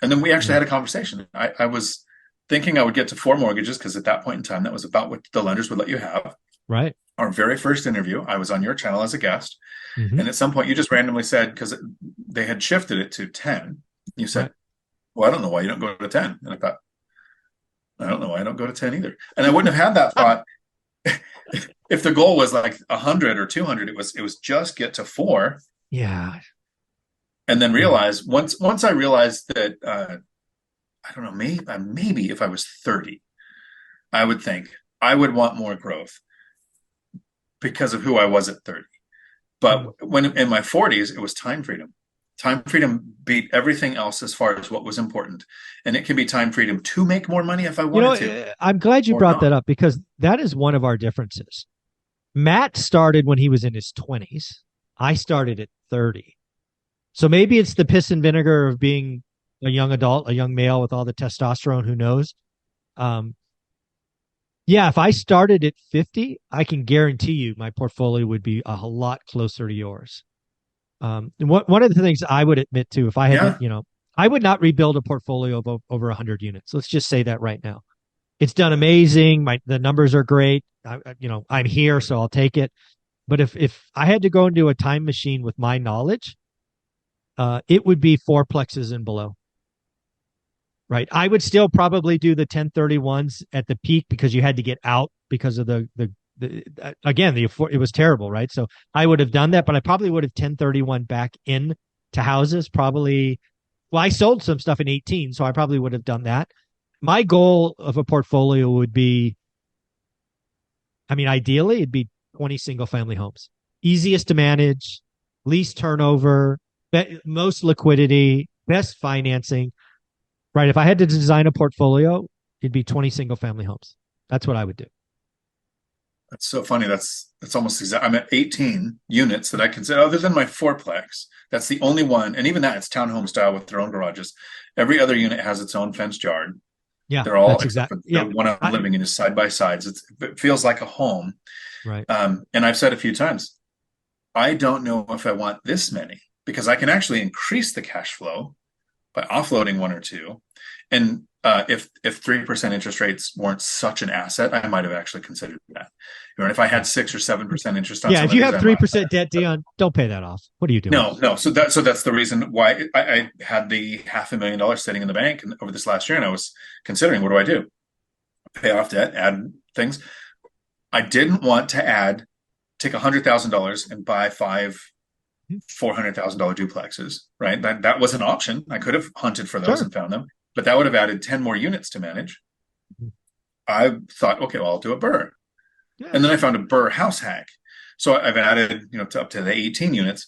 And then we actually had a conversation. I was thinking I would get to 4 mortgages because at that point in time, that was about what the lenders would let you have. Right. Our very first interview, I was on your channel as a guest. Hmm. And at some point, you just randomly said, because they had shifted it to 10, you Right. said, well, I don't know why you don't go to 10. And I thought, I don't know why I don't go to 10 either. And I wouldn't have had that thought if the goal was like 100 or 200. It was just get to 4, Yeah. and then Yeah. realize once I realized that I don't know, maybe if I was 30, I would think I would want more growth because of who I was at 30. Mm. But when in my 40s, it was time freedom. Time freedom beat everything else as far as what was important. And it can be time freedom to make more money if I You know, wanted to I'm glad you or brought that not. up because that is one of our differences. Matt started when he was in his 20s. I started at 30. So maybe it's the piss and vinegar of being a young adult, a young male with all the testosterone, who knows? Um, yeah, if I started at 50, I can guarantee you my portfolio would be a lot closer to yours. And one of the things I would admit to, if I had to, Yeah. I would not rebuild a portfolio of over 100 units. Let's just say that right now. It's done amazing. The numbers are great. I'm here, so I'll take it. But if I had to go into a time machine with my knowledge, it would be fourplexes and below. Right. I would still probably do the 1031s at the peak because you had to get out because of it was terrible. Right. So I would have done that, but I probably would have 1031 back in to houses probably. Well, I sold some stuff in 18, so I probably would have done that. My goal of a portfolio would be, I mean, ideally it'd be 20 single family homes, easiest to manage, least turnover, most liquidity, best financing. Right. If I had to design a portfolio, it'd be 20 single family homes. That's what I would do. That's so funny. That's almost exact. I'm at 18 units that I consider, other than my fourplex. That's the only one, and even that it's townhome style with their own garages. Every other unit has its own fenced yard. Yeah, They're all, that's except exact. for the Yeah. one I'm I, living in, is side by sides. It feels like a home. right. And I've said a few times, I don't know if I want this many because I can actually increase the cash flow by offloading one or two. And if 3% interest rates weren't such an asset, I might have actually considered that. If I had 6 or 7% interest on Yeah. some If of you these, have I might. 3% debt, Dion, don't pay that off. What are you doing? No. So that's the reason why I had the $500,000 sitting in the bank over this last year, and I was considering, what do I do? Pay off debt, add things. I didn't want to take $100,000 and buy five $400,000 duplexes, right? That was an option. I could have hunted for those Sure. and found them, but that would have added 10 more units to manage. I thought, okay, well, I'll do a burr. Yeah. And then I found a burr house hack. So I've added, up to the 18 units.